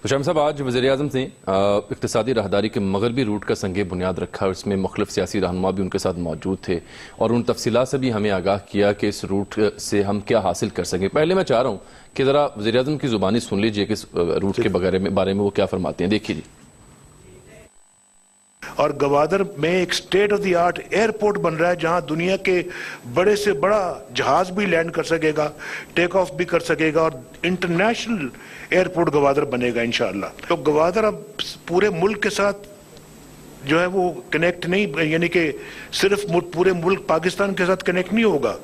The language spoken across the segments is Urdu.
تو شاہم صاحب، آج وزیراعظم نے اقتصادی راہداری کے مغربی روٹ کا سنگ بنیاد رکھا اور اس میں مختلف سیاسی رہنما بھی ان کے ساتھ موجود تھے اور ان تفصیلات سے بھی ہمیں آگاہ کیا کہ اس روٹ سے ہم کیا حاصل کر سکیں۔ پہلے میں چاہ رہا ہوں کہ ذرا وزیراعظم کی زبانی سن لیجئے کہ اس روٹ کے بارے میں وہ کیا فرماتے ہیں، دیکھیے جی۔ اور گوادر میں ایک state of the art airport بن رہا ہے جہاں دنیا کے بڑے سے بڑا جہاز بھی لینڈ کر سکے گا، ٹیک آف بھی کر سکے گا، اور انٹرنیشنل ایئرپورٹ گوادر بنے گا انشاءاللہ۔ تو گوادر اب پورے ملک کے ساتھ جو ہے وہ کنیکٹ نہیں، یعنی کہ صرف پورے ملک پاکستان کے ساتھ کنیکٹ نہیں ہوگا،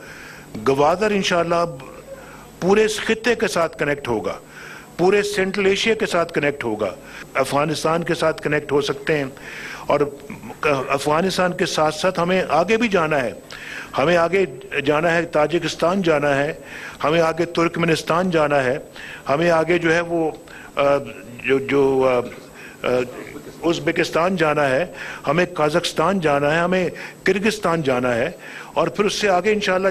گوادر انشاءاللہ اب پورے اس خطے کے ساتھ کنیکٹ ہوگا، پورے سینٹرل ایشیا کے ساتھ کنیکٹ ہوگا، افغانستان کے ساتھ کنیکٹ ہو سکتے ہیں۔ اور افغانستان کے ساتھ ساتھ ہمیں آگے بھی جانا ہے، ہمیں آگے جانا ہے، تاجکستان جانا ہے، ہمیں آگے ترکمنستان جانا ہے، ہمیں آگے جو ہے وہ ازبکستان جانا ہے، ہمیں قازقستان جانا ہے، ہمیں کرگستان جانا ہے، اور پھر اس سے آگے انشاءاللہ۔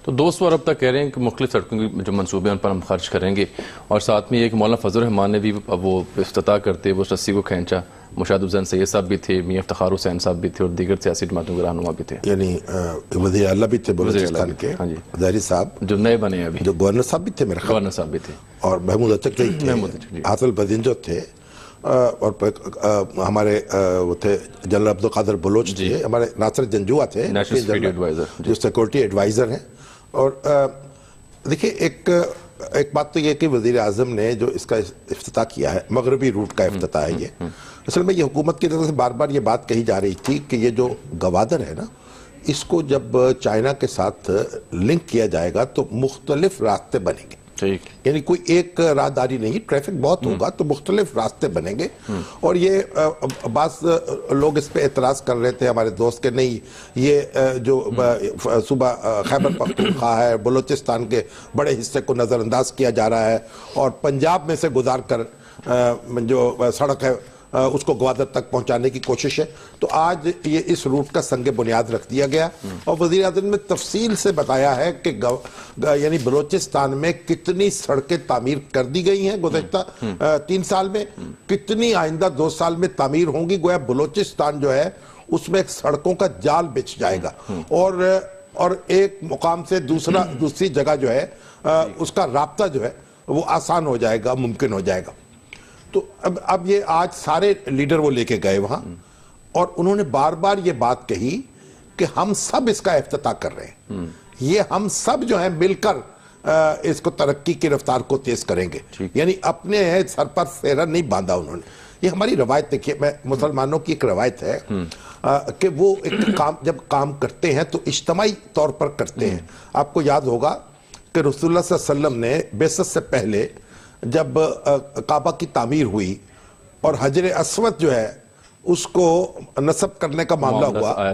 تو 200 ارب تک کہہ رہے ہیں کہ مختلف سڑکوں کی جو منصوبے ہیں ان پر ہم خرچ کریں گے، اور ساتھ میں ایک مولانا فضل الرحمان نے بھی وہ افتتاح کرتے وہ رسی کو کھینچا، مشاہد حسین سید صاحب بھی تھے، میاں افتخار حسین صاحب بھی تھے، اور دیگر سیاسی جماعتوں کے رہنما بھی تھے، یعنی وزیر اعلیٰ بھی تھے بلوچستان کے، ظاہری صاحب جو نئے بنے ہیں ابھی، جو گورنر صاحب بھی تھے، میرے خیال گورنر صاحب بھی تھے، اور محمود اچک تھے، حاصل بدینجو تھے، اور ہمارے وہ تھے جنرل عبدالقادر بلوچ تھے، ہمارے ناصر جنجوعہ تھے جو سیکورٹی ایڈوائزر ہیں۔ اور دیکھیں ایک بات تو یہ کہ وزیر اعظم نے جو اس کا افتتاح کیا ہے، مغربی روٹ کا افتتاح ہے، یہ اصل میں یہ حکومت کی طرف سے بار بار یہ بات کہی جا رہی تھی کہ یہ جو گوادر ہے نا، اس کو جب چائنا کے ساتھ لنک کیا جائے گا تو مختلف راستے بنیں گے، یعنی کوئی ایک راہداری نہیں، ٹریفک بہت ہوگا تو مختلف راستے بنیں گے۔ اور یہ بعض لوگ اس پہ اعتراض کر رہے تھے، ہمارے دوست کے نہیں، یہ جو صوبہ خیبر پختونخوا ہے، بلوچستان کے بڑے حصے کو نظر انداز کیا جا رہا ہے، اور پنجاب میں سے گزار کر جو سڑک ہے اس کو گوادر تک پہنچانے کی کوشش ہے۔ تو آج یہ اس روٹ کا سنگ بنیاد رکھ دیا گیا، اور وزیر اعظم نے تفصیل سے بتایا ہے کہ یعنی بلوچستان میں کتنی سڑکیں تعمیر کر دی گئی ہیں گزشتہ 3 سال میں، کتنی آئندہ 2 سال میں تعمیر ہوں گی۔ گویا بلوچستان جو ہے اس میں ایک سڑکوں کا جال بچھ جائے گا، اور ایک مقام سے دوسری جگہ جو ہے اس کا رابطہ جو ہے وہ آسان ہو جائے گا، ممکن ہو جائے گا۔ تو اب یہ آج سارے لیڈر وہ لے کے گئے وہاں، اور انہوں نے بار بار یہ بات کہی کہ ہم سب اس کا افتتاح کر رہے ہیں، یہ ہم سب جو ہیں مل کر اس کو ترقی کی رفتار کو تیز کریں گے، یعنی اپنے سر پر فیرا نہیں باندھا انہوں نے۔ یہ ہماری روایت دیکھیے، میں مسلمانوں کی ایک روایت ہے کہ وہ ایک کام جب کام کرتے ہیں تو اجتماعی طور پر کرتے ہیں۔ آپ کو یاد ہوگا کہ رسول اللہ صلی اللہ علیہ وسلم نے بعثت سے پہلے جب کعبہ کی تعمیر ہوئی اور حجر اسود جو ہے اس کو نصب کرنے کا معاملہ ہوا،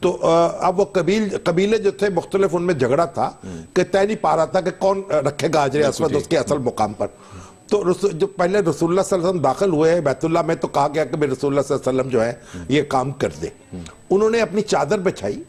تو اب وہ قبیلے جو تھے مختلف، ان میں جھگڑا تھا کہ طے نہیں پا رہا تھا کہ کون رکھے گا حجر اسود اس کے اصل مقام پر۔ تو جو پہلے رسول اللہ صلی اللہ علیہ وسلم داخل ہوئے بیت اللہ میں تو کہا گیا کہ رسول اللہ صلی اللہ علیہ وسلم جو ہے یہ کام کر دے۔ انہوں نے اپنی چادر بچھائی،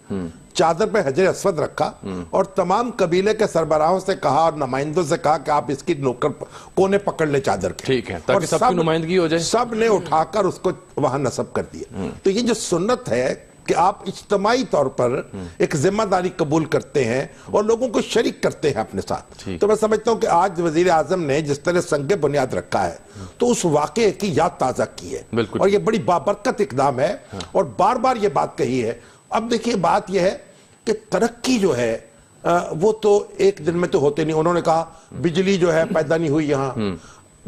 چادر پہ حجر اسود رکھا، اور تمام قبیلے کے سربراہوں سے کہا اور نمائندوں سے کہا کہ آپ اس کی نوکر کونے پکڑ لیں چادر کے، ٹھیک ہے، تاکہ سب کی نمائندگی ہو جائے۔ سب نے اٹھا کر اس کو وہاں نصب کر دیا۔ تو یہ جو سنت ہے کہ آپ اجتماعی طور پر ایک ذمہ داری قبول کرتے ہیں اور لوگوں کو شریک کرتے ہیں اپنے ساتھ، تو میں سمجھتا ہوں کہ آج وزیر اعظم نے جس طرح سنگ بنیاد رکھا ہے تو اس واقعے کی یاد تازہ کی ہے، اور یہ بڑی بابرکت اقدام ہے، اور بار بار یہ بات کہی ہے۔ اب دیکھیے بات یہ ہے کہ ترقی جو ہے وہ تو ایک دن میں تو ہوتے نہیں۔ انہوں نے کہا بجلی جو ہے پیدا نہیں ہوئی یہاں،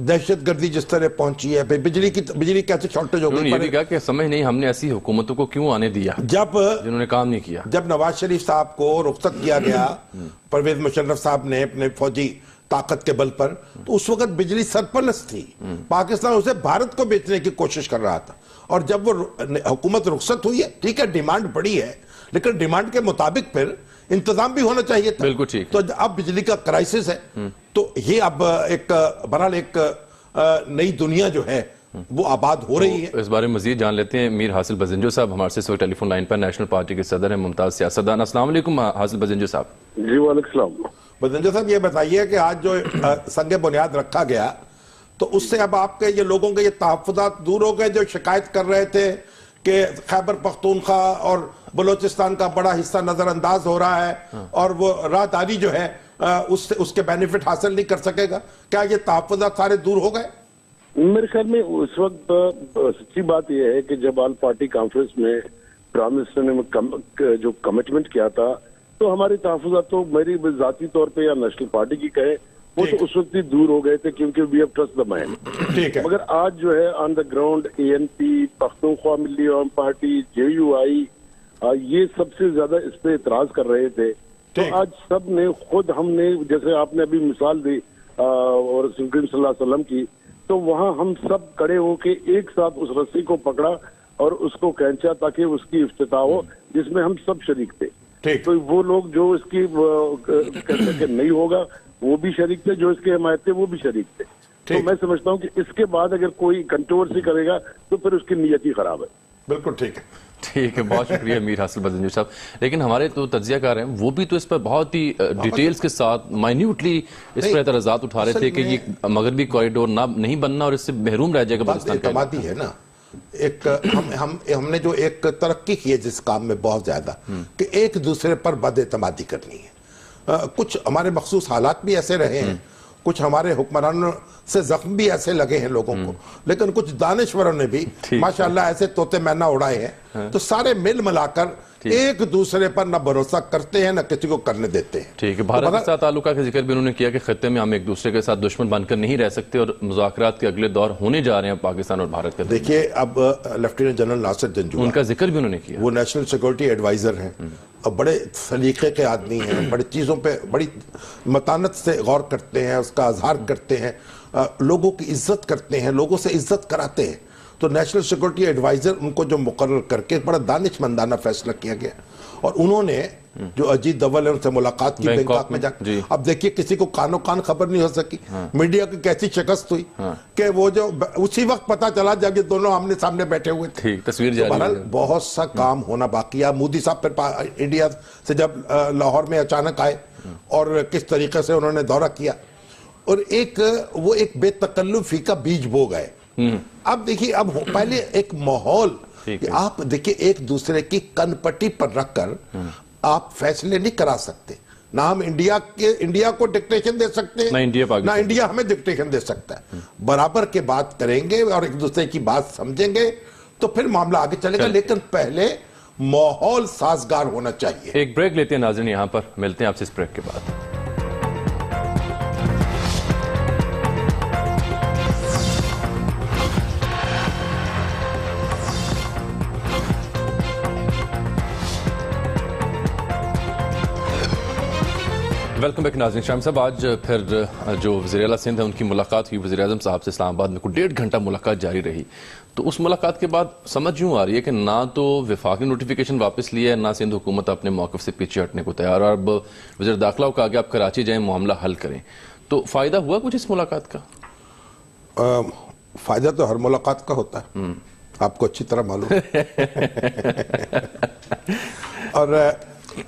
دہشت گردی جس طرح پہنچی ہے، بجلی کیسے شارٹیج ہو گئی۔ یہ بھی کہا کہ سمجھ نہیں ہم نے ایسی حکومتوں کو کیوں آنے دیا جنہوں نے کام نہیں کیا۔ جب نواز شریف صاحب کو رخصت کیا گیا پرویز مشرف صاحب نے اپنے فوجی طاقت کے بل پر، تو اس وقت بجلی سرپلس تھی، پاکستان اسے بھارت کو بیچنے کی کوشش کر رہا تھا، اور جب وہ حکومت رخصت ہوئی ہے، ٹھیک ہے ڈیمانڈ بڑی ہے، لیکن ڈیمانڈ کے مطابق پھر انتظام بھی ہونا چاہیے تھا۔ بالکل ٹھیک۔ تو اب بجلی کا کرائسس ہے، تو یہ اب بہرحال ایک نئی دنیا جو ہے وہ آباد ہو رہی ہے۔ اس بارے میں مزید جان لیتے ہیں میر حاصل بزنجو صاحب ہمارے سے اس وقت ٹیلی فون لائن پر، نیشنل پارٹی کے صدر ہیں، ممتاز سیاستدان۔ السلام علیکم حاصل بزنجو صاحب۔ جی وعلیکم السلام۔ بزنجو صاحب یہ بتائیے کہ آج جو سنگ بنیاد رکھا گیا تو اس سے اب آپ کے یہ لوگوں کے یہ تحفظات دور ہو گئے جو شکایت کر رہے تھے کہ خیبر پختونخوا اور بلوچستان کا بڑا حصہ نظر انداز ہو رہا ہے اور وہ راہداری جو ہے اس کے بینیفٹ حاصل نہیں کر سکے گا. کیا یہ تحفظات سارے دور ہو گئے؟ میرے خیال میں اس وقت سچی بات یہ ہے کہ جب آل پارٹی کانفرنس میں پرائم منسٹر نے جو کمٹمنٹ کیا تھا تو ہمارے تحفظات تو میری ذاتی طور پہ یا نیشنل پارٹی کی کہے وہ تو اس وقت ہی دور ہو گئے تھے کیونکہ وی ہیو ٹرسٹ دا مین. مگر آج جو ہے آن دا گراؤنڈ ANP, پختونخوا ملی عوام پارٹی, JUI یہ سب سے زیادہ اس پہ اعتراض کر رہے تھے. تو آج سب نے خود ہم نے جیسے آپ نے ابھی مثال دی اور رسول کریم صلی اللہ علیہ وسلم کی, تو وہاں ہم سب کڑے ہو کے ایک ساتھ اس رسی کو پکڑا اور اس کو کھینچا تاکہ اس کی افتتاح ہو جس میں ہم سب شریک تھے. تو وہ لوگ جو اس کی کہتے کہ نہیں ہوگا وہ بھی شریک تھے, جو اس کے حمایت تھے وہ بھی شریک تھے. تو میں سمجھتا ہوں کہ اس کے بعد اگر کوئی کنٹروورسی کرے گا تو پھر اس کی نیت ہی خراب ہے. بالکل ٹھیک ہے. ٹھیک ہے, بہت شکریہ میر حاصل بدنجو صاحب. لیکن ہمارے تو تجزیہ کار ہیں وہ بھی تو اس پر بہت ہی ڈیٹیلز کے ساتھ مائنیوٹلی اس پر اعتراضات اٹھا رہے تھے کہ یہ مغربی کوریڈور نہیں بننا اور اس سے محروم رہ جائے گا بلوچستان کا. اعتمادی ہے نا, ایک ہم نے جو ایک ترقی کی ہے جس کام میں بہت زیادہ کہ ایک دوسرے پر بد اعتمادی کرنی ہے. کچھ ہمارے مخصوص حالات بھی ایسے رہے ہیں, کچھ ہمارے حکمرانوں سے زخم بھی ایسے لگے ہیں لوگوں کو, لیکن کچھ دانشوروں نے بھی ماشاءاللہ ایسے طوطے مینا اڑائے ہیں. تو سارے مل ملا کر ایک دوسرے پر نہ بھروسہ کرتے ہیں نہ کسی کو کرنے دیتے ہیں. ٹھیک ہے. بھارت کے ساتھ تعلقات کا ذکر بھی انہوں نے کیا کہ خطے میں ہم ایک دوسرے کے ساتھ دشمن بن کر نہیں رہ سکتے اور مذاکرات کے اگلے دور ہونے جا رہے ہیں پاکستان اور بھارت کے. دیکھیے اب لیفٹیننٹ جنرل ناصر جنجوعہ, ان کا ذکر بھی انہوں نے کیا, وہ نیشنل سیکورٹی ایڈوائزر ہیں اور بڑے سلیقے کے آدمی ہیں, بڑی چیزوں پہ بڑی متانت سے غور کرتے ہیں, اس کا اظہار کرتے ہیں, لوگوں کی عزت کرتے ہیں, لوگوں سے عزت کراتے ہیں. تو نیشنل سیکورٹی ایڈوائزر ان کو جو مقرر کر کے بڑا دانشمندانہ فیصلہ کیا گیا اور انہوں نے جو اجیت دوول ہے ان سے ملاقات کی بینکاک میں جا کر. اب دیکھیے کسی کو کانو کان خبر نہیں ہو سکی, میڈیا کی کیسی شکست ہوئی کہ وہ جو اسی وقت پتا چلا جب یہ دونوں آمنے سامنے بیٹھے ہوئے تھے. تصویر جاری ہے. بہت سا کام ہونا باقی ہے. مودی صاحب پھر انڈیا سے جب لاہور میں اچانک آئے اور کس طریقے سے انہوں نے دورہ کیا اور وہ ایک بے تکلفی کا بیج بو گئے. اب دیکھیے اب پہلے ایک ماحول آپ دیکھیے ایک دوسرے کی کن پٹی پر رکھ کر آپ فیصلے نہیں کرا سکتے. نہ ہم انڈیا کو ڈکٹیشن دے سکتے ہیں نہ انڈیا ہمیں ڈکٹیشن دے سکتا ہے. برابر کے بات کریں گے اور ایک دوسرے کی بات سمجھیں گے تو پھر معاملہ آگے چلے گا, لیکن پہلے ماحول سازگار ہونا چاہیے. ایک بریک لیتے ہیں ناظرین, یہاں پر ملتے ہیں آپ سے اس بریک کے بعد. ویلکم بیک ناظرین. شاہم صاحب آج پھر جو وزیر اعلیٰ سندھ ہے ان کی ملاقات ہوئی وزیر اعظم صاحب سے اسلام آباد میں, کوئی 1.5 گھنٹہ ملاقات جاری رہی. تو اس ملاقات کے بعد سمجھ یوں آ رہی ہے کہ نہ تو وفاقی نوٹیفیکیشن واپس لیا ہے, نہ سندھ حکومت اپنے موقف سے پیچھے ہٹنے کو تیار, اور اب وزیر داخلہ کو کہا کہ آپ کراچی جائیں معاملہ حل کریں. تو فائدہ ہوا کچھ اس ملاقات کا؟ فائدہ تو ہر ملاقات کا ہوتا ہے, آپ کو اچھی طرح معلوم ہے. اور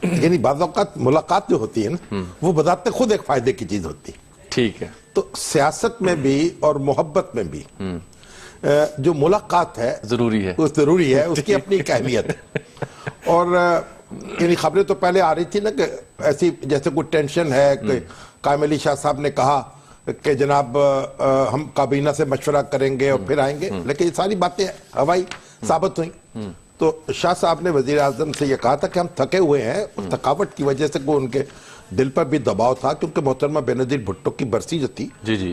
یعنی بعض اوقات ملاقات جو ہوتی ہے نا وہ بذات خود ایک فائدے کی چیز ہوتی ہے. ٹھیک ہے. تو سیاست میں بھی اور محبت میں بھی جو ملاقات ہے ضروری ہے, اس کی اپنی ایک اہمیت ہے. اور یعنی خبریں تو پہلے آ رہی تھی نا کہ ایسی جیسے کوئی ٹینشن ہے کہ قائم علی شاہ صاحب نے کہا کہ جناب ہم کابینہ سے مشورہ کریں گے اور پھر آئیں گے, لیکن یہ ساری باتیں ہوائی ثابت ہوئیں. تو شاہ صاحب نے وزیر اعظم سے یہ کہا تھا کہ ہم تھکے ہوئے ہیں, اور تھکاوٹ کی وجہ سے ان کے دل پر بھی دباؤ تھا کیونکہ محترمہ بینظیر بھٹو کی برسی جو تھی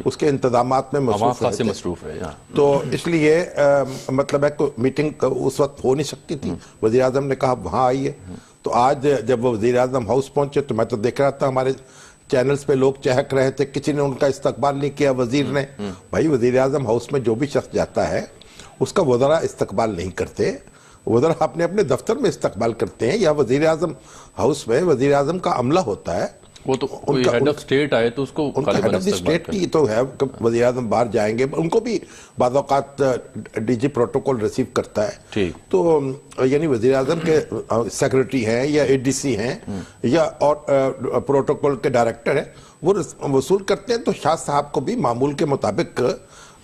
اس کے انتظامات میں مصروف ہے. تو اس لیے مطلب ہے کہ میٹنگ اس وقت ہو نہیں سکتی تھی. وزیر اعظم نے کہا وہاں آئیے. تو آج جب وہ وزیر اعظم ہاؤس پہنچے تو میں تو دیکھ رہا تھا ہمارے چینلز پہ لوگ چہک رہے تھے, کسی نے ان کا استقبال نہیں کیا وزیر نے. بھائی وزیر اعظم ہاؤس میں جو بھی شخص جاتا ہے اس کا وزراء استقبال نہیں کرتے, وزراء اپنے دفتر میں استقبال کرتے ہیں, یا وزیر اعظم ہاؤس میں وزیر اعظم کا عملہ ہوتا ہے. وہ تو کوئی ہیڈ آف سٹیٹ آئے تو اس کو ہیڈ آف سٹیٹ کی تو ہے کہ وزیر اعظم باہر جائیں گے, ان کو بھی بعض اوقات ڈی جی پروٹوکول ریسیو کرتا ہے. تو یعنی وزیر اعظم کے سیکرٹری ہیں یا اے ڈی سی ہیں یا اور پروٹوکول کے ڈائریکٹر ہیں, وہ وصول کرتے ہیں. تو شاہ صاحب کو بھی معمول کے مطابق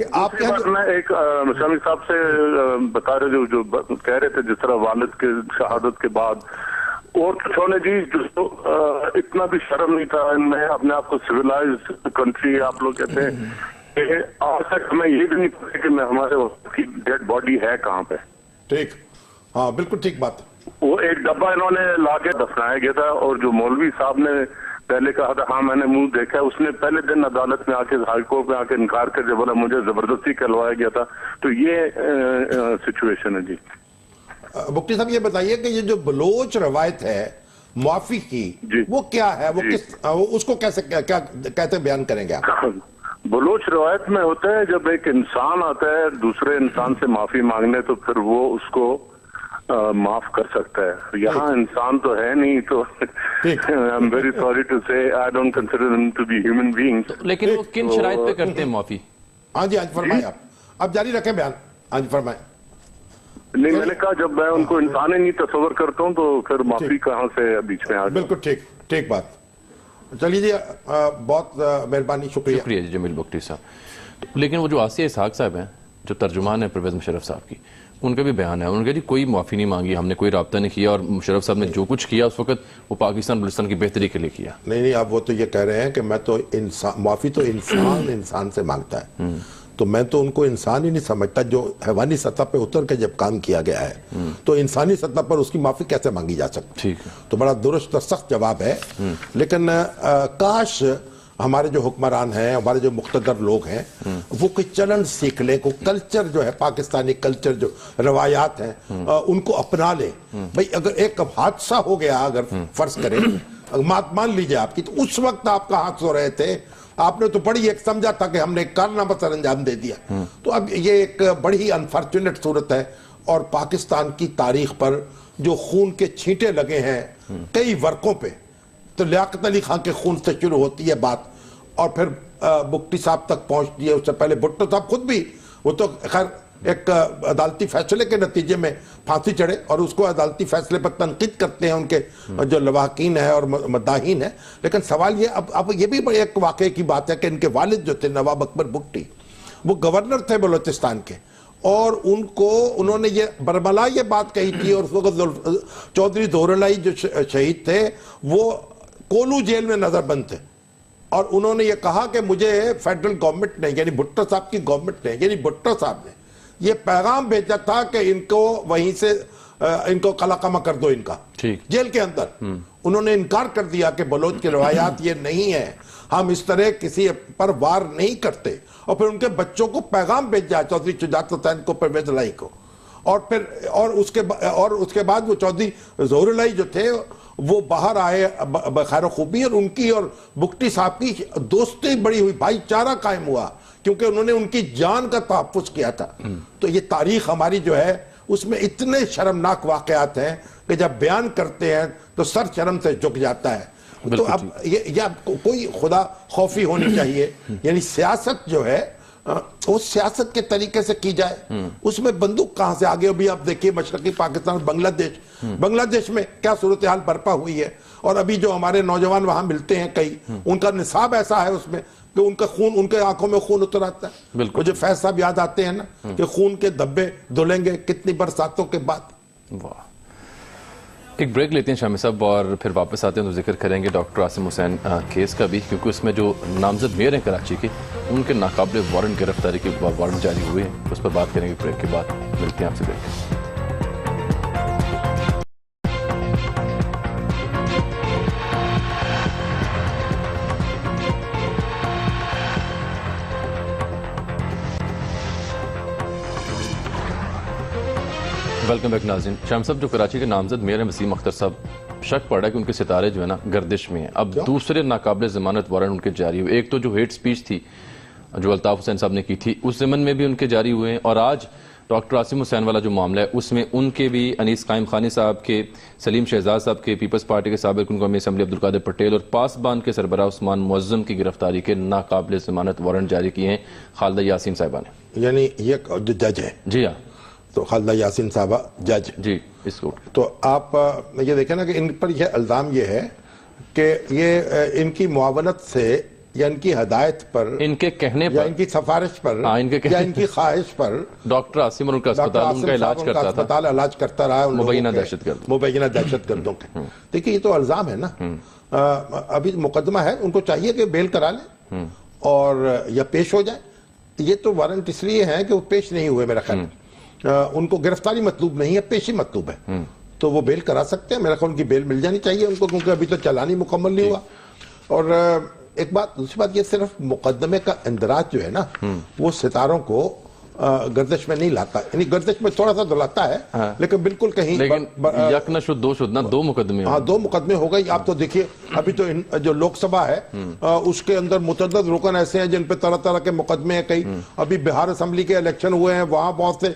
کہ آپ کے میں ایک شامی صاحب سے بتا رہے جو کہہ رہے تھے جس طرح والد کے شہادت کے بعد اور کچھ ہونے جی اتنا بھی شرم نہیں تھا ان میں اپنے آپ کو سویلائز کنٹری آپ لوگ کہتے ہیں کہ آج تک ہمیں یہ بھی نہیں پتا کہ ہمارے وقت کی ڈیڈ باڈی ہے کہاں پہ. ٹھیک, ہاں بالکل ٹھیک بات. وہ ایک ڈبہ انہوں نے لا کے دفنایا گیا تھا اور جو مولوی صاحب نے پہلے کہا تھا ہاں میں نے منہ دیکھا, اس نے پہلے دن عدالت میں آ کے ہائی کورٹ میں آ کے انکار کر دیا, بولا مجھے زبردستی کہلوایا گیا تھا. تو یہ سچویشن ہے. جی مفتی صاحب یہ بتائیے کہ یہ جو بلوچ روایت ہے معافی کی وہ کیا ہے, وہ کس اس کو کیسے کہتے بیان کریں گے آپ؟ بلوچ روایت میں ہوتا ہے جب ایک انسان آتا ہے دوسرے انسان سے معافی مانگنے تو پھر وہ اس کو معاف کر سکتا ہے. یہاں انسان تو ہے نہیں تو I'm very sorry to say I don't consider them to be human beings. لیکن وہ کن شرائط پہ کرتے ہیں معافی؟ ہاں جی فرمائیں آپ جاری رکھیں بیان. ہاں جی فرمائیں. نہیں میں نے کہا جب میں ان کو انسان ہی نہیں تصور کرتا ہوں تو پھر معافی کہاں سے بیچ میں آ جائے. بالکل ٹھیک بات. چلیے جی بہت مہربانی, شکریہ جی جمیل بگٹی صاحب. لیکن وہ جو آسیہ اسحاق صاحب ہیں جو ترجمان ہیں پرویز مشرف صاحب کی, ان کا بھی بیان ہے, انہوں نے کہا جی کوئی معافی نہیں مانگی, ہم نے کوئی رابطہ نہیں کیا, اور مشرف صاحب نے جو کچھ کیا اس وقت وہ پاکستان بلوچستان کی بہتری کے لیے کیا. نہیں آپ وہ تو یہ کہہ رہے ہیں کہ میں تو معافی تو انسان سے مانگتا ہے, تو میں تو ان کو انسان ہی نہیں سمجھتا. جو حیوانی سطح پہ اتر کے جب کام کیا گیا ہے تو انسانی سطح پر اس کی معافی کیسے مانگی جا سکتی؟ تو بڑا درست اور سخت جواب ہے. لیکن کاش ہمارے جو حکمران ہیں, ہمارے جو مقتدر لوگ ہیں, وہ کوئی چلن سیکھ لیں, کوئی کلچر جو ہے پاکستانی کلچر جو روایات ہیں ان کو اپنا لیں. بھئی اگر ایک حادثہ ہو گیا, اگر فرض کریں مان لیجئے آپ کی, تو اس وقت آپ کا ہاتھ سو رہے تھے, آپ نے تو بڑی ایک سمجھا تھا کہ ہم نے ایک کارنامہ سر انجام دے دیا. تو اب یہ ایک بڑی انفارچونیٹ صورت ہے, اور پاکستان کی تاریخ پر جو خون کے چھینٹے لگے ہیں کئی ورقوں پہ, تو لیاقت علی خان کے خون سے شروع ہوتی ہے بات اور پھر بگٹی صاحب تک پہنچتی ہے. اس سے پہلے بھٹو صاحب خود بھی, وہ تو خیر ایک عدالتی فیصلے کے نتیجے میں پھانسی چڑھے اور اس کو عدالتی فیصلے پر تنقید کرتے ہیں ان کے جو لواحقین ہیں اور مداحین ہیں. لیکن سوال یہ اب یہ بھی ایک واقعے کی بات ہے کہ ان کے والد جو تھے نواب اکبر بگٹی, وہ گورنر تھے بلوچستان کے, اور انہوں نے یہ برملا یہ بات کہی تھی, اور اس وقت چودھری ظہور جو شہید تھے وہ کولو جیل میں نظر بند تھے, اور انہوں نے یہ کہا کہ مجھے فیڈرل گورنمنٹ نے, یعنی بھٹو صاحب کی گورنمنٹ نے, یعنی بھٹو صاحب نے یہ پیغام بھیجا تھا کہ ان کو وہیں سے ان کو قلعہ کر دو ان کا جیل کے اندر. انہوں نے انکار کر دیا کہ بلوچ کی روایات یہ نہیں ہے, ہم اس طرح کسی پر وار نہیں کرتے, اور پھر ان کے بچوں کو پیغام بھیجا چودھری شجاعت حسین کو, پرویز الہی کو, اور اس کے بعد وہ چودھری ظہور الہی جو تھے وہ باہر آئے بخیر و خوبی, اور ان کی اور بگٹی صاحب کی دوستی بڑی ہوئی, بھائی چارہ قائم ہوا, کیونکہ انہوں نے ان کی جان کا تحفظ کیا تھا. تو یہ تاریخ ہماری جو ہے اس میں اتنے شرمناک واقعات ہیں کہ جب بیان کرتے ہیں تو سر شرم سے جھک جاتا ہے. تو اب یہ کوئی خدا خوفی ہونی چاہیے, یعنی سیاست جو ہے وہ سیاست کے طریقے سے کی جائے, اس میں بندوق کہاں سے آگے. ابھی آپ دیکھیے مشرقی پاکستان, بنگلہ دیش میں کیا صورتحال برپا ہوئی ہے, اور ابھی جو ہمارے نوجوان وہاں ملتے ہیں کئی, ان کا نصاب ایسا ہے اس میں کہ ان کا خون, ان کے آنکھوں میں خون اتر آتا ہے. مجھے فیض صاحب یاد آتے ہیں نا کہ خون کے دھبے دھلیں گے کتنی برساتوں کے بعد. واہ, ایک بریک لیتے ہیں شامی صاحب, اور پھر واپس آتے ہیں تو ذکر کریں گے ڈاکٹر عاصم حسین کیس کا بھی, کیونکہ اس میں جو نامزد میئر ہیں کراچی کے, ان کے ناقابل وارنٹ گرفتاری کے وارنٹ جاری ہوئے ہیں, اس پر بات کریں گے بریک کے بعد. ملتے ہیں آپ سے بریک. ویلکم بیک ناظرین. شام صاحب جو کراچی کے نامزد میئر ہیں وسیم اختر صاحب, شک پڑ رہا ہے کہ ان کے ستارے جو ہے نا گردش میں ہیں. اب دوسرے ناقابل ضمانت وارنٹ ان کے جاری ہوئے. ایک تو جو ہیٹ سپیچ تھی جو الطاف حسین صاحب نے کی تھی اس ضمن میں بھی ان کے جاری ہوئے ہیں, اور آج ڈاکٹر عاصم حسین والا جو معاملہ ہے اس میں ان کے بھی, انیس قائم خانی صاحب کے, سلیم شہزاد صاحب کے, پیپلز پارٹی کے سابق رکن قومی اسمبلی عبدالقادر پٹیل اور پاسبان کے سربراہ عثمان معظم کی گرفتاری کے ناقابل ضمانت وارنٹ جاری کیے ہیں خالدہ یاسین صاحبہ نے. یعنی یہ جو جج ہے, جی ہاں, تو خالدہ یاسین صاحبہ جج, جی اس کو, تو آپ یہ دیکھیں نا کہ ان پر یہ الزام یہ ہے کہ یہ ان کی معاونت سے یا ان کی ہدایت پر ان کے کہنے یا پر ان کی سفارش پر یا ان کی خواہش پر ڈاکٹر عاصم اور ان کا اسپتال ان کا علاج کرتا تھا, اسپتال علاج کرتا رہا ہے مبینہ دہشت گردوں کے. دیکھیں یہ تو الزام ہے نا, ابھی مقدمہ ہے, ان کو چاہیے کہ بیل کرا لیں اور یا پیش ہو جائیں. یہ تو وارنٹ اس لیے ہیں کہ وہ پیش نہیں ہوئے میرا خیال, ان کو گرفتاری مطلوب نہیں ہے, پیشی مطلوب ہے, تو وہ بیل کرا سکتے ہیں. میرا خیال ان کی بیل مل جانی چاہیے ان کو, کیونکہ ابھی تو چلانی مکمل نہیں ہوا. اور ایک بات, دوسری بات, یہ صرف مقدمے کا اندراج جو ہے نا وہ ستاروں کو گردش میں نہیں لاتا, یعنی گردش میں تھوڑا سا دلاتا ہے لیکن بالکل کہیں یک نہ شد دو شد نہ, دو مقدمے. ہاں 2 مقدمے ہو گئی. آپ تو دیکھیے ابھی تو جو لوک سبھا ہے اس کے اندر متعدد رکن ایسے ہیں جن پہ طرح طرح کے مقدمے ہیں. کئی ابھی بہار اسمبلی کے الیکشن ہوئے ہیں, وہاں بہت سے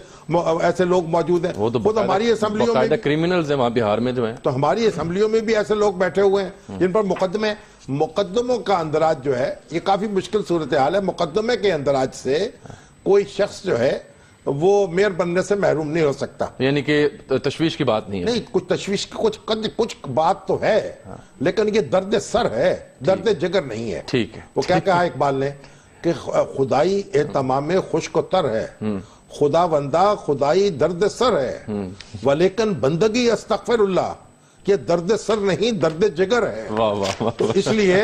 ایسے لوگ موجود ہیں. وہ تو ہماری اسمبلیوں میں کرمنلز ہیں وہاں بہار میں جو ہیں, تو ہماری اسمبلیوں میں بھی ایسے لوگ بیٹھے ہوئے ہیں جن پر مقدمے. مقدموں کا اندراج جو ہے یہ کافی مشکل صورتحال ہے. مقدمے کے اندراج سے کوئی شخص جو ہے وہ میئر بننے سے محروم نہیں ہو سکتا. یعنی کہ تشویش کی بات نہیں ہے. نہیں, کچھ تشویش کی کچھ بات تو ہے, لیکن یہ درد سر ہے, درد جگر نہیں ہے. ٹھیک ہے. وہ کیا کہا اقبال نے کہ خدائی اہتمام خشک و تر ہے, خدا بندہ خدائی درد سر ہے, ولیکن بندگی استغفر اللہ, یہ درد سر نہیں درد جگر ہے. تو اس لیے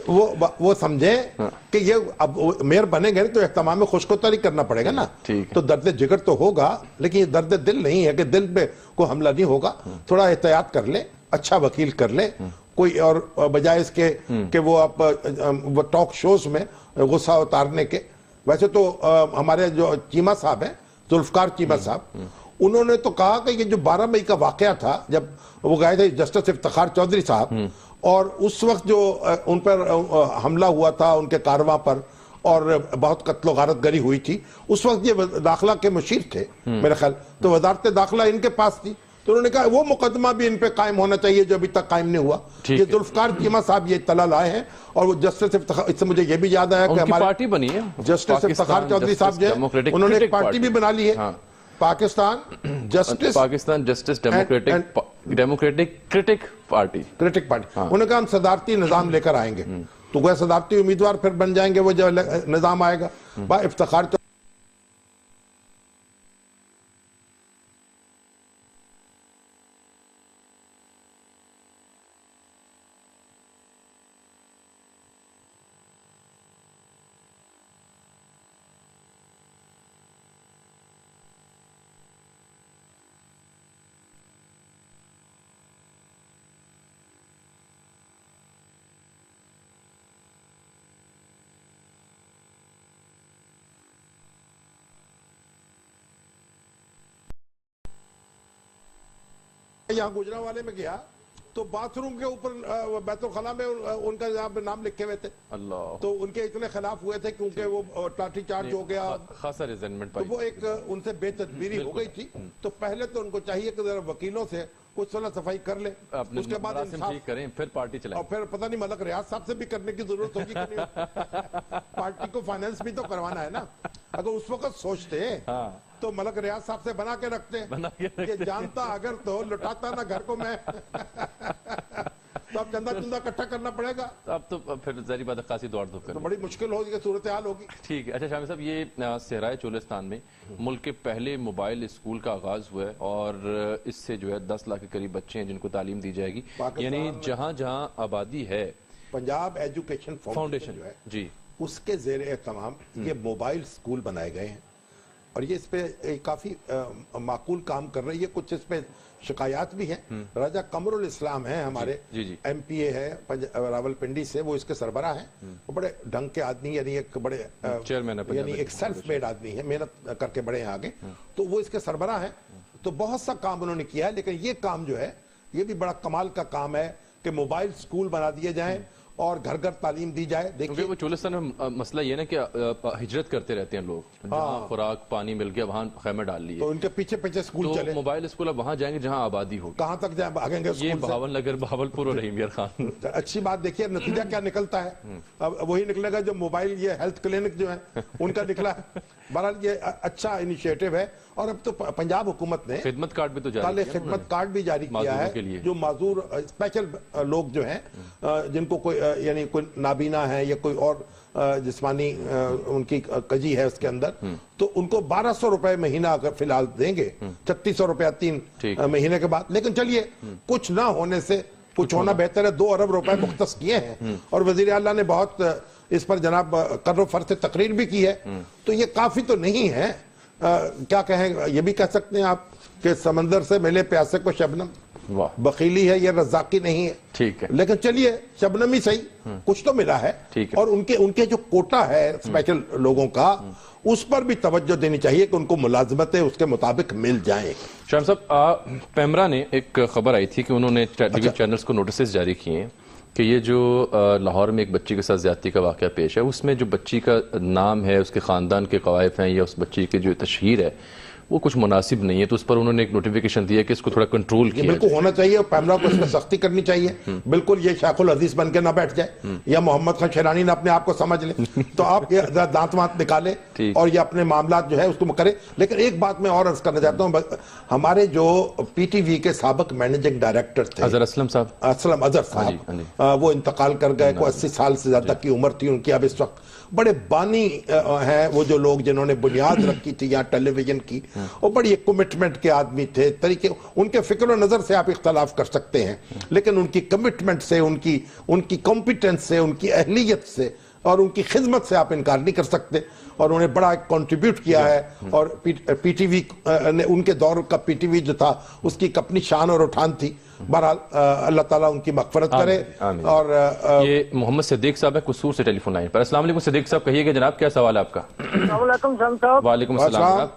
وہ سمجھیں کہ یہ اب میئر بنے گے تو اہتمام خشک و تر ہی کرنا پڑے گا نا, تو درد جگر تو ہوگا لیکن یہ درد دل نہیں ہے کہ دل پہ کوئی حملہ نہیں ہوگا. تھوڑا احتیاط کر لیں, اچھا وکیل کر لیں کوئی, اور بجائے اس کے کہ وہ آپ ٹاک شوز میں غصہ اتارنے کے. ویسے تو ہمارے جو چیمہ صاحب ہیں, ذوالفقار چیمہ صاحب, انہوں نے تو کہا کہ یہ جو 12 مئی کا واقعہ تھا جب وہ گئے تھے جسٹس افتخار چودھری صاحب, اور اس وقت جو ان پر حملہ ہوا تھا ان کے کارواں پر اور بہت قتل و غارت گری ہوئی تھی, اس وقت یہ داخلہ کے مشیر تھے میرا خیال, تو وزارت داخلہ ان کے پاس تھی. تو انہوں نے کہا وہ مقدمہ بھی ان پہ قائم ہونا چاہیے جو ابھی تک قائم نہیں ہوا. یہ ذوالفقار چیمہ صاحب یہ اطلاع لائے ہیں, اور وہ جسٹس افتخار, اس سے مجھے یہ بھی یاد آیا کہ ہماری پارٹی بنی ہے جسٹس افتخار چودھری صاحب جو ہیں انہوں نے ایک پارٹی بھی بنا لی ہے, Pakistan justice democratic Currituck party. انہوں نے کہا ہم صدارتی نظام لے کر آئیں گے, تو وہ صدارتی امیدوار پھر بن جائیں گے وہ جو نظام آئے گا. با افتخار یہاں گجرانوالے میں گیا تو باتھ روم کے اوپر بیت الخلا میں ان کا نام لکھے ہوئے تھے, تو ان کے اتنے خلاف ہوئے تھے کیونکہ وہ لاٹھی چارج ہو گیا, خاصا ریزنمنٹ, تو وہ ایک ان سے بے تدبیری ہو گئی تھی. تو پہلے تو ان کو چاہیے کہ ذرا وکیلوں سے کچھ صلح صفائی کر لیں, اس کے بعد انصاف کریں, پھر پارٹی چلائیں. اور پھر پتہ نہیں ملک ریاض صاحب سے بھی کرنے کی ضرورت ہوگی کہ نہیں, پارٹی کو فائنانس بھی تو کروانا ہے نا. اگر اس وقت سوچتے تو ملک ریاض صاحب سے بنا کے رکھتے کہ جانتا اگر تو لٹاتا نہ گھر کو میں, تو اب چندہ اکٹھا کرنا پڑے گا. اب تو پھر ظاہری بات ہے خاصی دوڑ دھوپ کرنا, بڑی مشکل ہوگی, صورتحال ہوگی. ٹھیک ہے. اچھا شامی صاحب, یہ صحرائے چولستان میں ملک کے پہلے موبائل اسکول کا آغاز ہوا ہے, اور اس سے جو ہے 10 لاکھ کے قریب بچے ہیں جن کو تعلیم دی جائے گی. یعنی جہاں جہاں آبادی ہے, پنجاب ایجوکیشن فاؤنڈیشن جو ہے جی, اس کے زیر اہتمام یہ موبائل اسکول بنائے گئے ہیں, اور یہ اس پہ کافی معقول کام کر رہی ہے. کچھ اس پہ شکایات بھی ہیں. راجہ قمر الاسلام ہیں ہمارے ایم پی اے ہے راول پنڈی سے, وہ اس کے سربراہ ہیں. وہ بڑے ڈھنگ کے آدمی, یعنی ایک بڑے یعنی ایک سیلف میڈ آدمی ہے, محنت کر کے بڑے ہیں آگے, تو وہ اس کے سربراہ ہیں. تو بہت سا کام انہوں نے کیا ہے, لیکن یہ کام جو ہے یہ بھی بڑا کمال کا کام ہے کہ موبائل اسکول بنا دیے جائیں اور گھر گھر تعلیم دی جائے. دیکھیے وہ چولستان میں مسئلہ یہ نا کہ ہجرت کرتے رہتے ہیں لوگ, جہاں خوراک پانی مل گیا وہاں خیمے ڈال لیے, تو ان کے پیچھے پیچھے سکول چلے. موبائل اسکول اب وہاں جائیں گے جہاں آبادی ہو, کہاں تک جائیں, بھاگیں گے یہ بہاول نگر, بہاولپور اور رحیم یار خان. اچھی بات دیکھیے نتیجہ کیا نکلتا ہے. اب وہی نکلے گا جو موبائل یہ ہیلتھ کلینک جو ہے ان کا نکلا ہے. بہرحال یہ اچھا انیشیٹو ہے, اور اب تو پنجاب حکومت نے خدمت کارڈ بھی تو جاری کیا، خدمت کارڈ بھی جاری کیا ہے جو معذور اسپیشل لوگ جو ہیں جن کو کوئی یعنی کوئی نابینا ہے یا کوئی اور جسمانی ان کی کجی ہے اس کے اندر، تو ان کو 1200 روپے مہینہ اگر فی الحال دیں گے، 3600 روپے 3 مہینے کے بعد. لیکن چلیے کچھ نہ ہونے سے کچھ ہونا بہتر ہے. 2 ارب روپے مختص کیے ہیں اور وزیر اعلیٰ نے بہت اس پر جناب قدر و فر سے تقریر بھی کی ہے. تو یہ کافی تو نہیں ہے. کیا کہیں، یہ بھی کہہ سکتے ہیں آپ کہ سمندر سے ملے پیاسے کو شبنم، بخیلی ہے یہ رزاقی نہیں ہے. ٹھیک ہے، لیکن چلیے شبنم ہی صحیح، کچھ تو ملا ہے. اور ان کے جو کوٹا ہے اسپیشل لوگوں کا، اس پر بھی توجہ دینی چاہیے کہ ان کو ملازمتیں اس کے مطابق مل جائیں. شاہم صاحب، پیمرا نے ایک خبر آئی تھی کہ انہوں نے ٹی وی چینلز کو نوٹسز جاری کیے ہیں کہ یہ جو لاہور میں ایک بچی کے ساتھ زیادتی کا واقعہ پیش ہے، اس میں جو بچی کا نام ہے، اس کے خاندان کے قوائف ہیں یا اس بچی کی جو تشہیر ہے وہ کچھ مناسب نہیں ہے، تو اس پر انہوں نے ایک نوٹیفیکیشن دیا کہ اس کو تھوڑا کنٹرول کیا جائے. بالکل ہونا چاہیے، پیمرا کو اس پر سختی کرنی چاہیے. بالکل یہ شیخ الحدیث بن کے نہ بیٹھ جائے یا محمد خان شیرانی نہ اپنے آپ کو سمجھ لے. تو آپ یہ دانت وانت نکالے اور یہ اپنے معاملات جو ہے اس کو کرے. لیکن ایک بات میں اور عرض کرنا چاہتا ہوں، ہمارے جو پی ٹی وی کے سابق مینیجنگ ڈائریکٹر تھے اظہر اسلم صاحب، وہ انتقال کر گئے. کوئی 80 سال سے زیادہ کی عمر تھی ان کی. اب اس وقت بڑے بانی ہیں وہ جو لوگ جنہوں نے بنیاد رکھی تھی یہاں ٹیلی ویژن کی، اور بڑی ایک کمٹمنٹ کے آدمی تھے. طریقے ان کے فکر و نظر سے آپ اختلاف کر سکتے ہیں، لیکن ان کی کمٹمنٹ سے، ان کی کمپیٹنس سے، ان کی اہلیت سے اور ان کی خدمت سے آپ انکار نہیں کر سکتے. اور انہوں نے بڑا ایک کنٹریبیوٹ کیا ہے. اور پی ٹی وی نے، ان کے دور کا پی ٹی وی جو تھا اس کی ایک اپنی شان اور اٹھان تھی. بہرحال اللہ تعالیٰ ان کی مغفرت کرے. اور یہ محمد صدیق صاحب ہے قصور سے ٹیلی فون لائن پر. السلام علیکم صدیق صاحب، کہیے گا جناب کیا سوال ہے آپ کا؟ السلام علیکم شاہم صاحب. وعلیکم السلام جناب.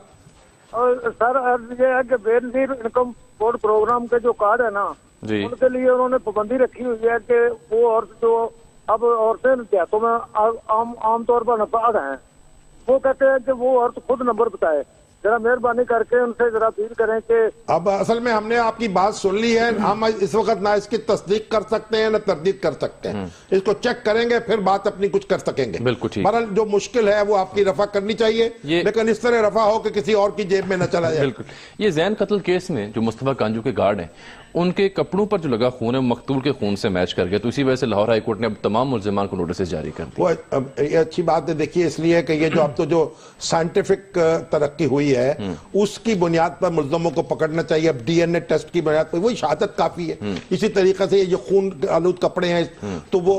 اور سر عرض یہ ہے کہ بے نظیر انکم بورڈ پروگرام کے جو کارڈ ہے نا، ان کے لیے انہوں نے پابندی رکھی ہوئی ہے کہ وہ عورت جو اب عورتیں دیہاتوں میں عام طور پر نفاذ ہیں، وہ کہتے ہیں کہ وہ عورت خود نمبر بتائے. ذرا مہربانی کر کے ان سے ذرا اپیل کریں کہ اب اصل میں ہم نے آپ کی بات سن لی ہے. ہم اس وقت نہ اس کی تصدیق کر سکتے ہیں نہ تردید کر سکتے ہیں. اس کو چیک کریں گے پھر بات اپنی کچھ کر سکیں گے. بالکل ٹھیک. بہرحال جو مشکل ہے وہ آپ کی رفع کرنی چاہیے، لیکن اس طرح رفع ہو کہ کسی اور کی جیب میں نہ چلا جائے. بالکل. یہ زین قتل کیس میں جو مصطفیٰ کانجو کے گارڈ ہیں، ان کے کپڑوں پر جو لگا خون ہے مقتول کے خون سے میچ کر گیا، تو اسی وجہ سے لاہور ہائی کورٹ نے اب تمام ملزمان کو نوٹسز جاری کر دی. یہ اچھی بات ہے. دیکھیے اس لیے کہ یہ جو اب تو جو سائنٹیفک ترقی ہوئی ہے اس کی بنیاد پر ملزموں کو پکڑنا چاہیے. اب ڈی این اے ٹیسٹ کی بنیاد پر وہی شہادت کافی ہے. اسی طریقے سے یہ خون آلود کپڑے ہیں تو وہ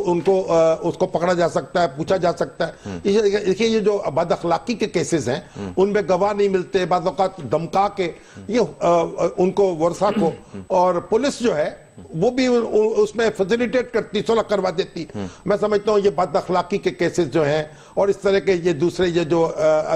ان کو اس کو پکڑا جا سکتا ہے، پوچھا جا سکتا ہے. دیکھیے یہ جو بد اخلاقی کے کیسز ہیں ان میں گواہ نہیں ملتے، بعض اوقات دھمکا کے یہ ان کو ورثہ کو، اور پولیس جو ہے وہ بھی اس میں فیسیلیٹیٹ کرتی، صلح کروا دیتی. میں سمجھتا ہوں یہ بد اخلاقی کے کیسز جو ہیں اور اس طرح کے یہ دوسرے یہ جو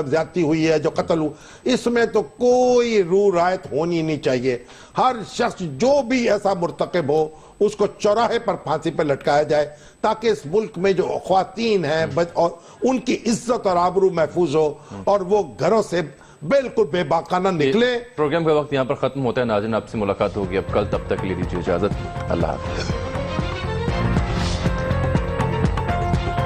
زیادتی ہوئی ہے، جو قتل ہو، اس میں تو کوئی روح رعایت ہونی نہیں چاہیے. ہر شخص جو بھی ایسا مرتکب ہو اس کو چوراہے پر پھانسی پہ لٹکایا جائے تاکہ اس ملک میں جو خواتین ہیں اور ان کی عزت اور آبرو محفوظ ہو اور وہ گھروں سے بالکل بے باکانہ نکلے. پروگرام کا وقت یہاں پر ختم ہوتا ہے. ناظرین آپ سے ملاقات ہوگی اب کل، تب تک کے لیے دیجیے اجازت. اللہ حافظ.